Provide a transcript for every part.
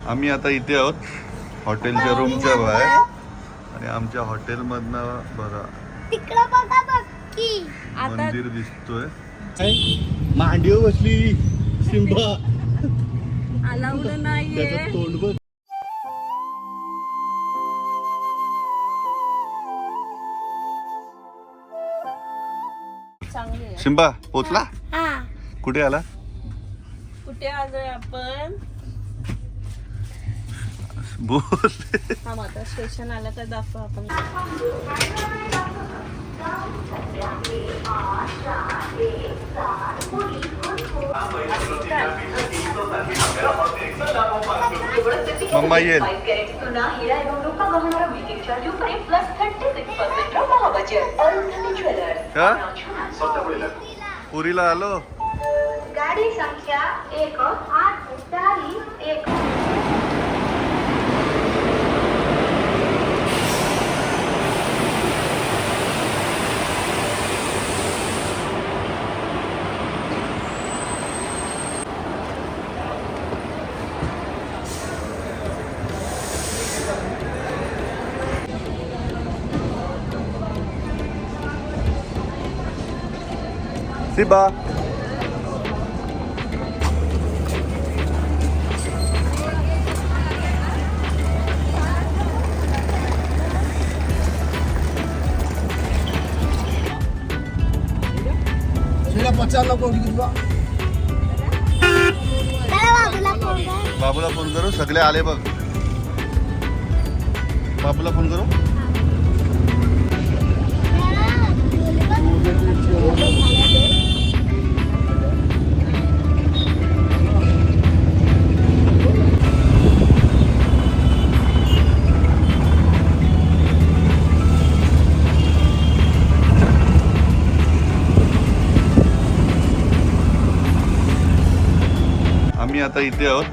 आम्ही आता इथे आहोत हॉटेलच्या रूमच्या बाहेर आणि आमच्या हॉटेलमधनं बघा तिकडं बघा बघ मंदिर दिसतोय. मांडीवर बसली सिंबा अलाउड नाहीये. त्याचं तोंड बघ. सिंबा पोचला हा कुठे आला? कुठे आलोय आपण? बोल. हा आता स्टेशन आलं तर दाखव आपण. मम्मा येईल का? पुरीला आलो. गाडी संख्या 18441. सिंबा बाबूला फोन करू. सगळे आले बघ. बाबूला फोन करू. आम्ही आता इथे आहोत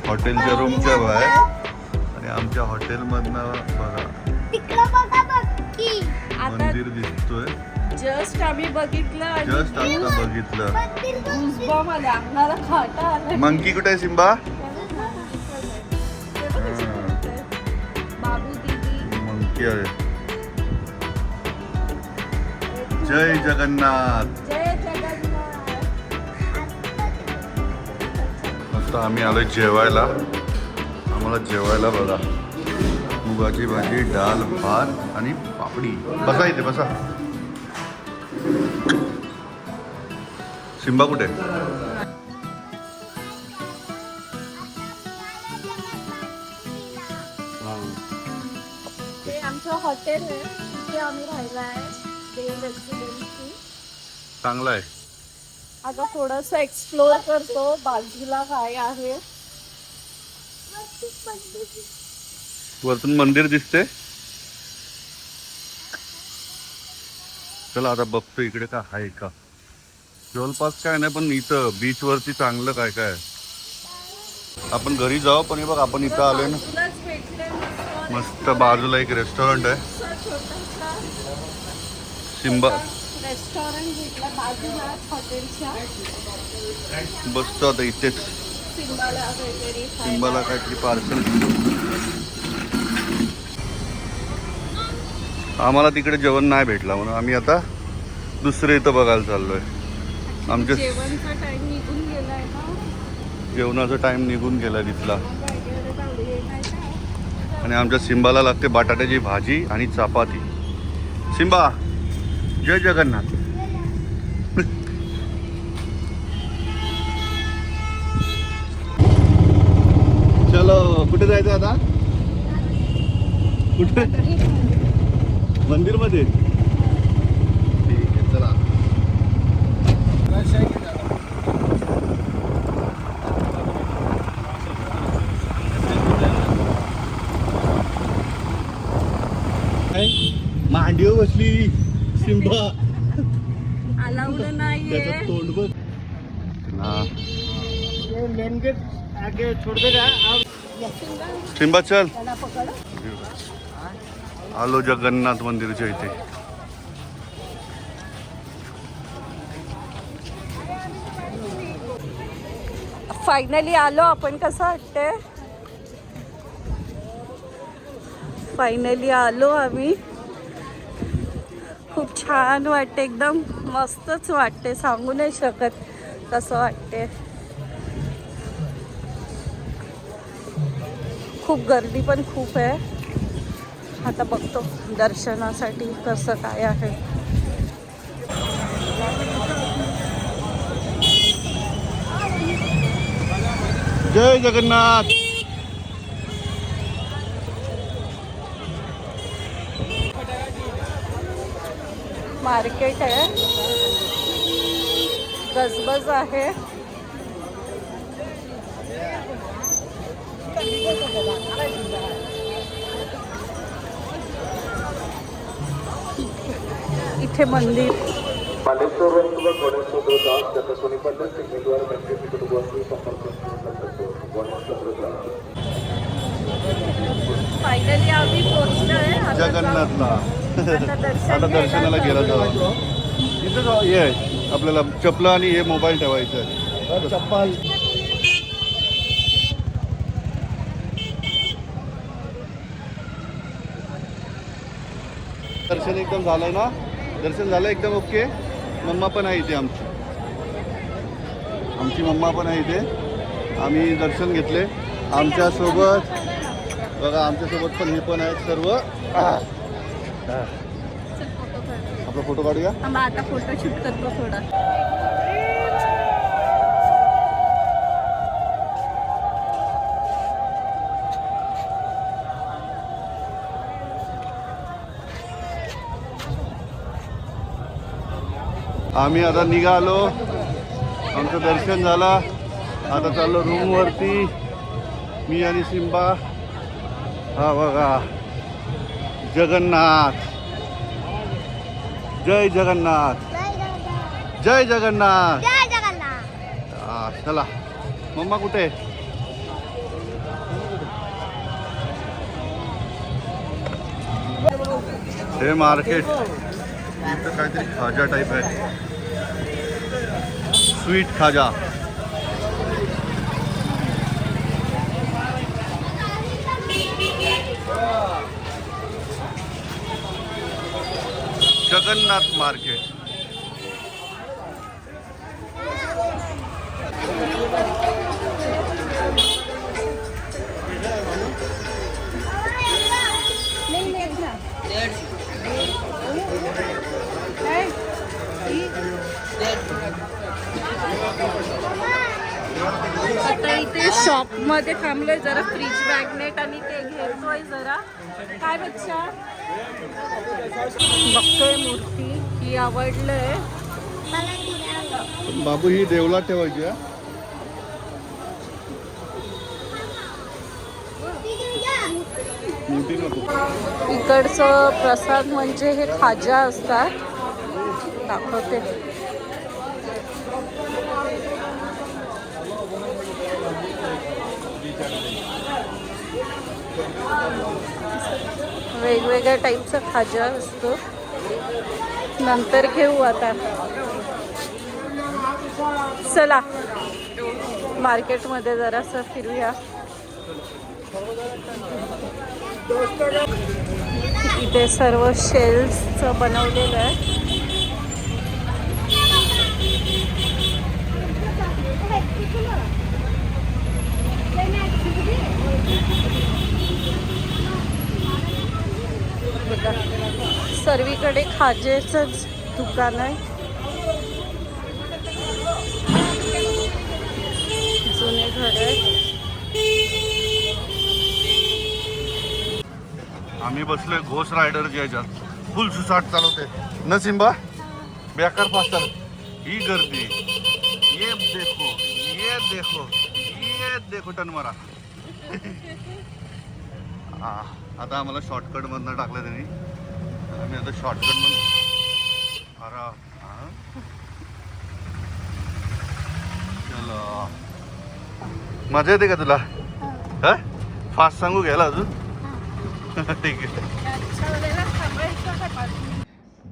हॉटेलच्या रूमच्या बाहेर आणि आमच्या हॉटेलमधनं बघा तिकडं बघा बघ आता मंदिर दिसतोय. जस्ट आम्ही बघितलं जस्ट आता बघितलं. गुजबॉम्ब आला अंगाला खाटा आला. मंकी कुठे आहे सिंबा? बाबू दीदी मंकी आहे. जय जगन्नाथ. जय जगन्नाथ. आता आम्ही आलोय जेवायला. आम्हाला जेवायला बघा मुगाची भाजी, डाल, भात आणि पापडी. बसा इथे बसा. सिंबा कुठे? हे आमचं हॉटेल आहे. तिथे आम्ही राहिला आहे. देव रेसिडेन्सी. चांगला आहे. आता थोडस एक्सप्लोर करतो बाजूला काय आहे. वरतून मंदिर दिसते. चला आता बघतो इकडे काय आहे का. जवळपास काय नाही पण इथं बीच वरती चांगलं काय काय आहे. आपण घरी जाऊ पण हे बघ आपण इथं आलोय ना. बाजूलाच भेटले मस्त बाजूला एक रेस्टॉरंट आहे. छोटासा सिंबा रेस्टॉरंट भेटला बाजूलाच हॉटेलच्या. बसतो आता इथेच. सिंबाला वगैरे सिंबाला काहीतरी पार्सल. आम्हाला तिकडे जेवण नाही भेटला म्हणून आम्ही आता दुसरे इथं बघायला चाललोय. आमच्या जेवणचा टाइम निघून गेलाय ना. जेवणाचा टाइम निघून गेला तिथला. आणि आमच्या सिंबाला लागते बटाट्याची भाजी आणि चपाती. सिंबा जय जगन्नाथ. चलो कुठे जायचं आता? कुठे? मंदिर मध्ये. ठीक आहे चला. मांडीवर बसली सिंबा अलाउड नाहीये. त्याचं तोंड बघ. हा. मेन गेट आगे छोड़ देगा. सिंबा चल. त्याला पकड. आलो जगन्नाथ मंदिरच्या इथे. फायनली आलो आपण. कसं वाटतंय? फायनली आलो आम्ही. खूप छान वाटते, एकदम मस्तच वाटते, सांगू नाही शकत कसं वाटते. खूप गर्दी पण खूप आहे. आता बघतो दर्शनासाठी कसं काय आहे. जय जगन्नाथ. मार्केट आहे, गजबज आहे. इथे मंदिर. फायनली आम्ही पोहोचलोय जगन्नाथला. आता दर्शनाला गेला जाऊ. इथं हे आहे आपल्याला चपला आणि हे मोबाईल ठेवायचं आहे. चप्पल दर्शन एकदम झालं ना. दर्शन झालं एकदम ओके. मम्मा पण आहे इथे आमची मम्मा पण आहे इथे. आम्ही दर्शन घेतले. आमच्यासोबत बघा, आमच्यासोबत पण हे पण आहेत सर्व. आपला फोटो काढूया. आता फोटो शूट करतो थोडा. आम्ही आता निघालो. आमचं दर्शन झालं. आता चाललो रूमवरती मी आणि सिम्बा. हा बघा जगन्नाथ. जय जगन्नाथ. जय जगन्नाथ. हा चला. मम्मा कुठे आहे? हे मार्केट इथं काहीतरी खाजा टाईप आहे. स्वीट खाजा. जगन्नाथ मार्केट. आता इथे शॉप मध्ये थांबलोय जरा. फ्रीज मॅग्नेट आणि ते घेतोय जरा. काय बच्चा बघतोय मूर्ती ही आवडलंय. बाबू ही देवला ठेवायची हा. मोठी नको. इकडचं प्रसाद म्हणजे हे खाजा असतात. दाखवते. वेगवेगळ्या टाईपचा खाजा असतो. नंतर घेऊ आता. चला मार्केटमध्ये जरासं फिरूया. इथे सर्व शेल्सचं बनवलेलं आहे. सर्वीकडे खाजेचंच दुकान आहे. जुने घर आहे. आम्ही बसलोय घोष रायडरच्या ह्याच्यात. फुल सुसाट चालवते न सिम्बा. बेकार फास्ट चालत. ही गर्दी. ये देखो, ये देखो, ये देखो टनमारा. हा आता आम्हाला शॉर्टकट मधनं टाकलं त्यांनी. आम्ही आता शॉर्टकट मधून. अरे चला. मजा येते का तुला? हा फास्ट सांगू घ्यायला अजून. ठीक आहे.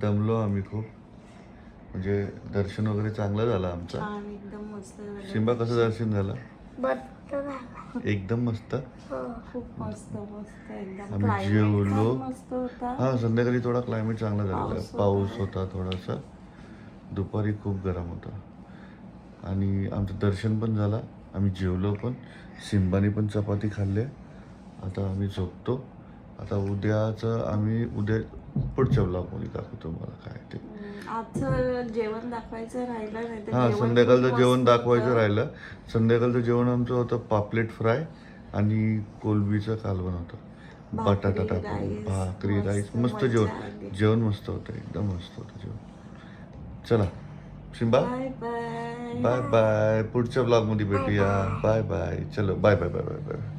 दमलो आम्ही खूप. म्हणजे दर्शन वगैरे चांगलं झालं आमचं. एकदम मस्त. सिम्बा कसं दर्शन झालं? मस्त झाला. एकदम मस्त. हो. खूप मस्त मस्त एकदम आम्ही climate जेवलो. पण मस्त होता. हा संध्याकाळी थोडा क्लायमेट चांगला झालेला. पाऊस होता. पाऊस होता थोडासा. दुपारी खूप गरम होता. आणि आमचं दर्शन पण झालं. आम्ही जेवलो पण. सिम्बानी पण चपाती खाल्ले. आता आम्ही झोपतो. आता उद्याचं आम्ही उद्या पुढच्या ब्लॉगमध्ये दाखवतो मला काय ते. आजचं जेवण दाखवायचं राहिलं नाही तर हां जेवण संध्याकाळचं खूप जेवण मस्त दाखवायचं होतं. राहिलं. संध्याकाळचं जेवण आमचं होतं पापलेट फ्राय आणि कोलबीचं कालवण होतं. भाकरी, बटाटा टाकून राईस, भाकरी राईस मस्त मजा जेवण. आली. जेवण मस्त होतं एकदम मस्त होतं जेवण. चला Simba bye bye. Bye bye. पुढच्या ब्लॉगमध्ये भेटूया. Bye bye. चलो bye bye bye bye bye.